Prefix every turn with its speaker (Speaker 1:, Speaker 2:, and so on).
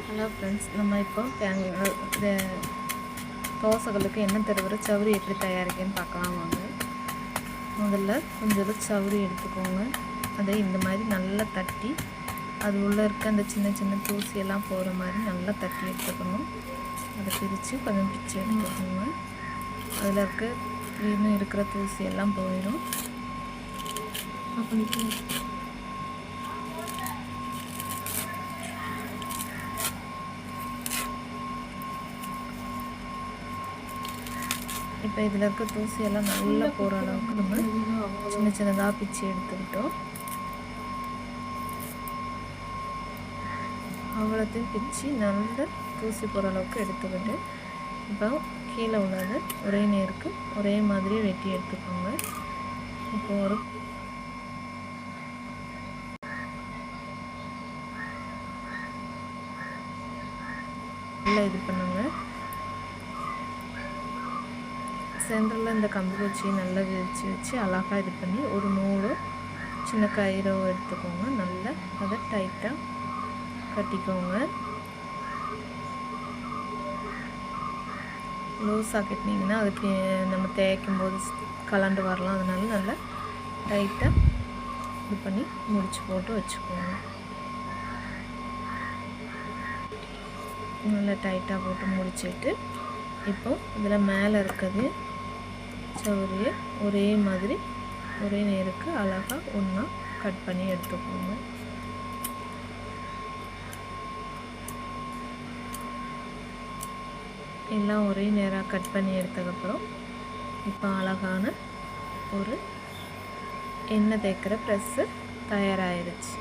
Speaker 1: Hello friends, நம்ம இப்போ தோசைகளுக்கு எண்ணெய் தடவுற சவுரி எப்படி தயாரிக்கன்னு பார்க்கலாம் வாங்க. முதல்ல கொஞ்சம் சவுரி எடுத்துக்கோங்க. அதை இந்த மாதிரி நல்லா தட்டி அது உள்ளே இருக்க அந்த சின்ன சின்ன தூசியெல்லாம் போகிற மாதிரி நல்லா தட்டி எடுத்துக்கணும். அதை பிரித்து கொஞ்சம் பிச்சு எடுத்துக்கோங்க. அதில் இன்னும் இருக்கிற தூசியெல்லாம் போயிடும். இப்போ இதில் இருக்க தூசியெல்லாம் நல்லா போகிற அளவுக்கு நம்ம சின்ன சின்னதாக பிச்சு எடுத்துக்கிட்டோம். அவ்வளோத்தையும் பிச்சு நல்ல தூசி போகிற அளவுக்கு எடுத்துக்கிட்டு இப்போ கீழே உள்ளது ஒரே நேருக்கு ஒரே மாதிரி வெட்டி எடுத்துக்கோங்க. இப்போ ஒரு நல்லா இது பண்ணுங்க. சென்டரில் இந்த கம்பு குச்சி நல்லா விரித்து வச்சு அழகாக இது பண்ணி ஒரு நூலோ சின்ன கயிறோ எடுத்துக்கோங்க. நல்லா அதை டைட்டாக கட்டிக்கோங்க. லூஸாக கட்டினீங்கன்னா அதுக்கு நம்ம தேய்க்கும் போது கலண்டு வரலாம். அதனால நல்லா டைட்டாக இது பண்ணி முடிச்சு போட்டு வச்சுக்கோங்க. நல்லா டைட்டாக போட்டு முடிச்சுட்டு இப்போது இதில் மேலே இருக்கிறது சவுரியை ஒரே மாதிரி ஒரே நேருக்கு அழகாக ஒன்றா கட் பண்ணி எடுத்துக்கோங்க. எல்லாம் ஒரே நேராக கட் பண்ணி எடுத்ததுக்கப்புறம் இப்போ அழகான ஒரு எண்ணெய் தேய்க்கிற ப்ரெஸ்ஸு தயாராகிடுச்சு.